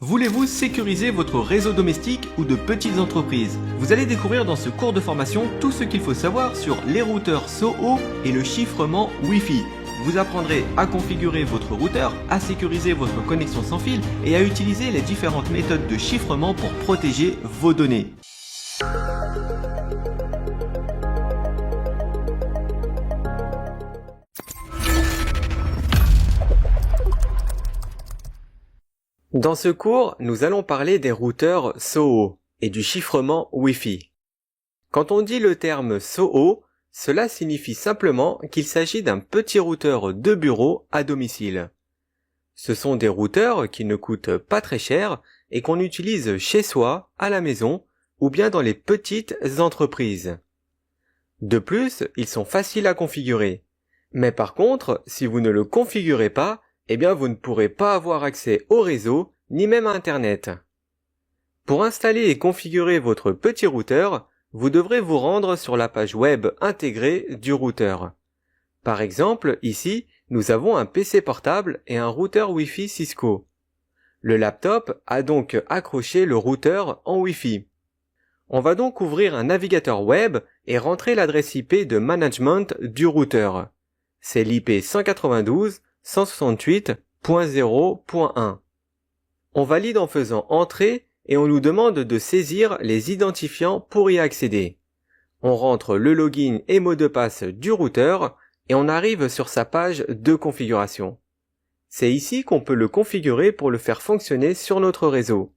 Voulez-vous sécuriser votre réseau domestique ou de petites entreprises? Vous allez découvrir dans ce cours de formation tout ce qu'il faut savoir sur les routeurs SOHO et le chiffrement Wi-Fi. Vous apprendrez à configurer votre routeur, à sécuriser votre connexion sans fil et à utiliser les différentes méthodes de chiffrement pour protéger vos données. Dans ce cours, nous allons parler des routeurs SOHO et du chiffrement Wi-Fi. Quand on dit le terme SOHO, cela signifie simplement qu'il s'agit d'un petit routeur de bureau à domicile. Ce sont des routeurs qui ne coûtent pas très cher et qu'on utilise chez soi, à la maison ou bien dans les petites entreprises. De plus, ils sont faciles à configurer. Mais par contre, si vous ne le configurez pas, eh bien vous ne pourrez pas avoir accès au réseau, ni même à Internet. Pour installer et configurer votre petit routeur, vous devrez vous rendre sur la page web intégrée du routeur. Par exemple, ici, nous avons un PC portable et un routeur Wi-Fi Cisco. Le laptop a donc accroché le routeur en Wi-Fi. On va donc ouvrir un navigateur web et rentrer l'adresse IP de management du routeur. C'est l'IP 192.168.0.1. On valide en faisant entrer et on nous demande de saisir les identifiants pour y accéder. On rentre le login et mot de passe du routeur et on arrive sur sa page de configuration. C'est ici qu'on peut le configurer pour le faire fonctionner sur notre réseau.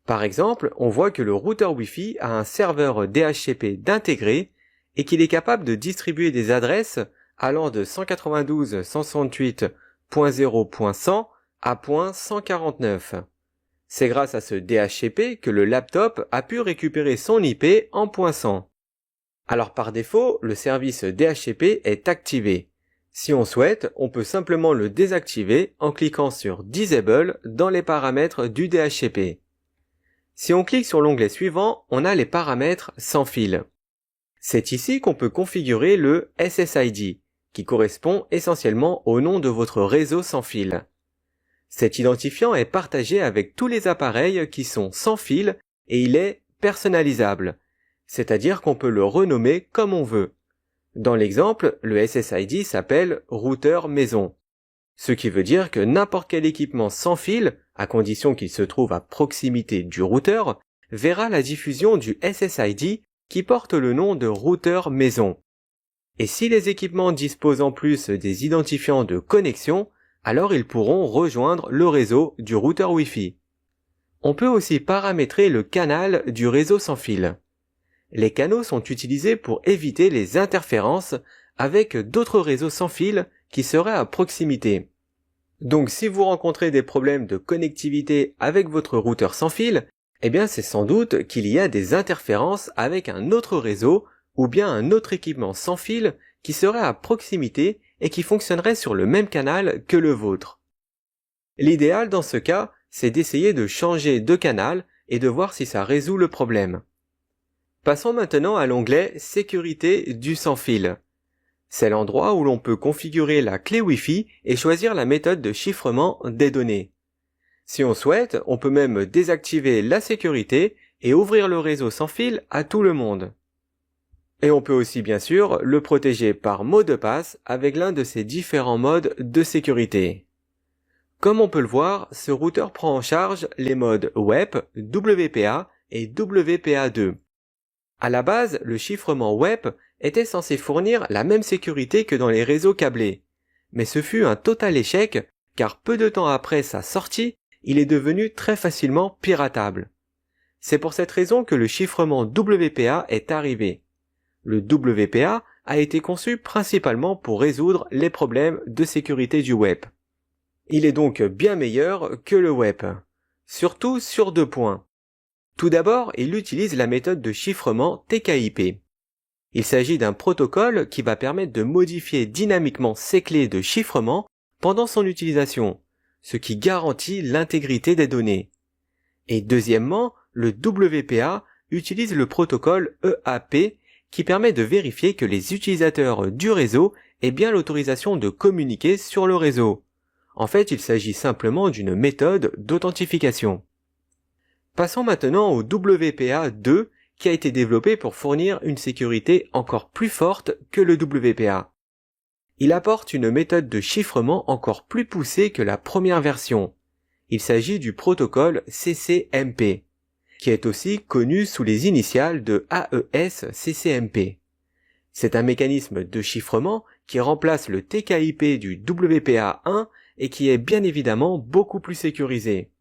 Par exemple, on voit que le routeur Wi-Fi a un serveur DHCP d'intégrer et qu'il est capable de distribuer des adresses allant de 192.168.0.100 à .149. C'est grâce à ce DHCP que le laptop a pu récupérer son IP en .100. Alors par défaut, le service DHCP est activé. Si on souhaite, on peut simplement le désactiver en cliquant sur Disable dans les paramètres du DHCP. Si on clique sur l'onglet suivant, on a les paramètres sans fil. C'est ici qu'on peut configurer le SSID, qui correspond essentiellement au nom de votre réseau sans fil. Cet identifiant est partagé avec tous les appareils qui sont sans fil et il est personnalisable, c'est-à-dire qu'on peut le renommer comme on veut. Dans l'exemple, le SSID s'appelle routeur maison, ce qui veut dire que n'importe quel équipement sans fil, à condition qu'il se trouve à proximité du routeur, verra la diffusion du SSID qui porte le nom de routeur maison. Et si les équipements disposent en plus des identifiants de connexion, alors ils pourront rejoindre le réseau du routeur Wi-Fi. On peut aussi paramétrer le canal du réseau sans fil. Les canaux sont utilisés pour éviter les interférences avec d'autres réseaux sans fil qui seraient à proximité. Donc si vous rencontrez des problèmes de connectivité avec votre routeur sans fil, eh bien c'est sans doute qu'il y a des interférences avec un autre réseau ou bien un autre équipement sans fil qui serait à proximité et qui fonctionnerait sur le même canal que le vôtre. L'idéal dans ce cas, c'est d'essayer de changer de canal et de voir si ça résout le problème. Passons maintenant à l'onglet Sécurité du sans-fil. C'est l'endroit où l'on peut configurer la clé Wi-Fi et choisir la méthode de chiffrement des données. Si on souhaite, on peut même désactiver la sécurité et ouvrir le réseau sans fil à tout le monde. Et on peut aussi bien sûr le protéger par mot de passe avec l'un de ces différents modes de sécurité. Comme on peut le voir, ce routeur prend en charge les modes WEP, WPA et WPA2. À la base, le chiffrement WEP était censé fournir la même sécurité que dans les réseaux câblés. Mais ce fut un total échec car peu de temps après sa sortie, il est devenu très facilement piratable. C'est pour cette raison que le chiffrement WPA est arrivé. Le WPA a été conçu principalement pour résoudre les problèmes de sécurité du web. Il est donc bien meilleur que le web, surtout sur deux points. Tout d'abord, il utilise la méthode de chiffrement TKIP. Il s'agit d'un protocole qui va permettre de modifier dynamiquement ses clés de chiffrement pendant son utilisation, ce qui garantit l'intégrité des données. Et deuxièmement, le WPA utilise le protocole EAP qui permet de vérifier que les utilisateurs du réseau aient bien l'autorisation de communiquer sur le réseau. En fait, il s'agit simplement d'une méthode d'authentification. Passons maintenant au WPA2 qui a été développé pour fournir une sécurité encore plus forte que le WPA. Il apporte une méthode de chiffrement encore plus poussée que la première version. Il s'agit du protocole CCMP, qui est aussi connu sous les initiales de AES-CCMP. C'est un mécanisme de chiffrement qui remplace le TKIP du WPA1 et qui est bien évidemment beaucoup plus sécurisé.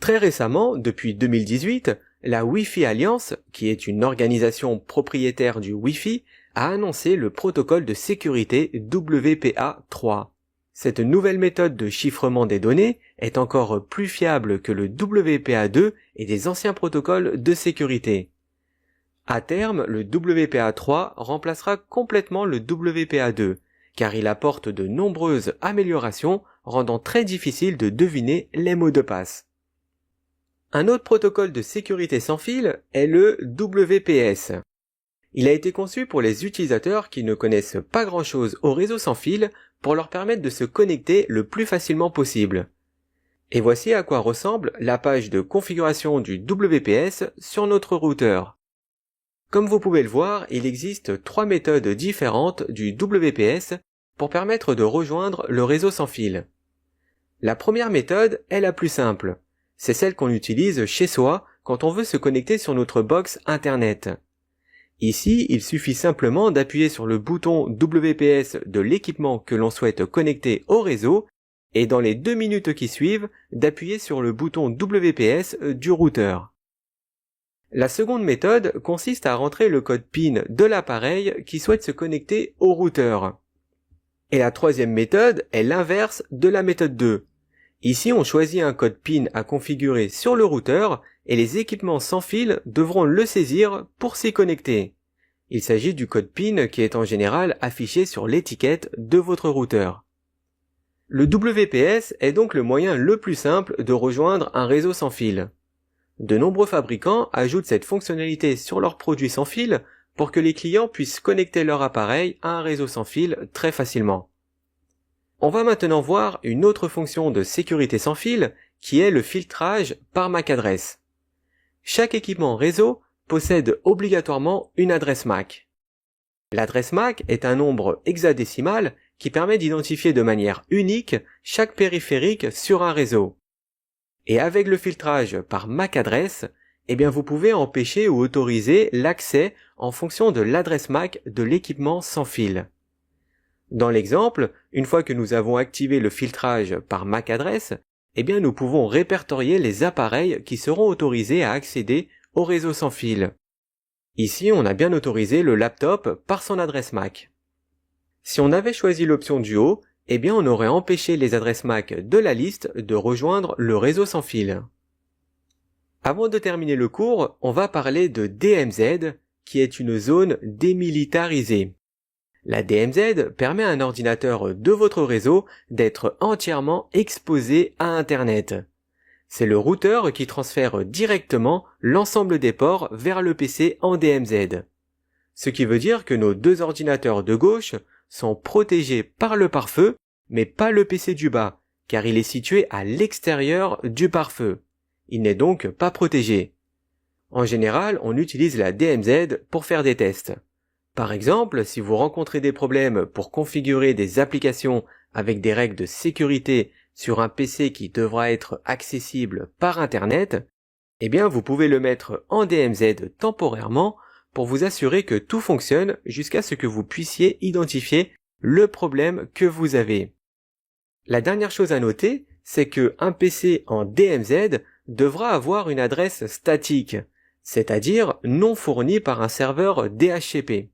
Très récemment, depuis 2018, la Wi-Fi Alliance, qui est une organisation propriétaire du Wi-Fi, a annoncé le protocole de sécurité WPA3. Cette nouvelle méthode de chiffrement des données est encore plus fiable que le WPA2 et des anciens protocoles de sécurité. À terme, le WPA3 remplacera complètement le WPA2, car il apporte de nombreuses améliorations rendant très difficile de deviner les mots de passe. Un autre protocole de sécurité sans fil est le WPS. Il a été conçu pour les utilisateurs qui ne connaissent pas grand-chose au réseau sans fil pour leur permettre de se connecter le plus facilement possible. Et voici à quoi ressemble la page de configuration du WPS sur notre routeur. Comme vous pouvez le voir, il existe 3 méthodes différentes du WPS pour permettre de rejoindre le réseau sans fil. La première méthode est la plus simple. C'est celle qu'on utilise chez soi quand on veut se connecter sur notre box Internet. Ici, il suffit simplement d'appuyer sur le bouton WPS de l'équipement que l'on souhaite connecter au réseau et dans les 2 minutes qui suivent, d'appuyer sur le bouton WPS du routeur. La seconde méthode consiste à rentrer le code PIN de l'appareil qui souhaite se connecter au routeur. Et la troisième méthode est l'inverse de la méthode 2. Ici, on choisit un code PIN à configurer sur le routeur et les équipements sans fil devront le saisir pour s'y connecter. Il s'agit du code PIN qui est en général affiché sur l'étiquette de votre routeur. Le WPS est donc le moyen le plus simple de rejoindre un réseau sans fil. De nombreux fabricants ajoutent cette fonctionnalité sur leurs produits sans fil pour que les clients puissent connecter leur appareil à un réseau sans fil très facilement. On va maintenant voir une autre fonction de sécurité sans fil qui est le filtrage par MAC adresse. Chaque équipement réseau possède obligatoirement une adresse MAC. L'adresse MAC est un nombre hexadécimal qui permet d'identifier de manière unique chaque périphérique sur un réseau. Et avec le filtrage par MAC adresse, vous pouvez empêcher ou autoriser l'accès en fonction de l'adresse MAC de l'équipement sans fil. Dans l'exemple, une fois que nous avons activé le filtrage par MAC adresse, nous pouvons répertorier les appareils qui seront autorisés à accéder au réseau sans fil. Ici, on a bien autorisé le laptop par son adresse MAC. Si on avait choisi l'option du haut, on aurait empêché les adresses MAC de la liste de rejoindre le réseau sans fil. Avant de terminer le cours, on va parler de DMZ, qui est une zone démilitarisée. La DMZ permet à un ordinateur de votre réseau d'être entièrement exposé à Internet. C'est le routeur qui transfère directement l'ensemble des ports vers le PC en DMZ. Ce qui veut dire que nos 2 ordinateurs de gauche sont protégés par le pare-feu, mais pas le PC du bas, car il est situé à l'extérieur du pare-feu. Il n'est donc pas protégé. En général, on utilise la DMZ pour faire des tests. Par exemple, si vous rencontrez des problèmes pour configurer des applications avec des règles de sécurité sur un PC qui devra être accessible par Internet, vous pouvez le mettre en DMZ temporairement pour vous assurer que tout fonctionne jusqu'à ce que vous puissiez identifier le problème que vous avez. La dernière chose à noter, c'est que un PC en DMZ devra avoir une adresse statique, c'est-à-dire non fournie par un serveur DHCP.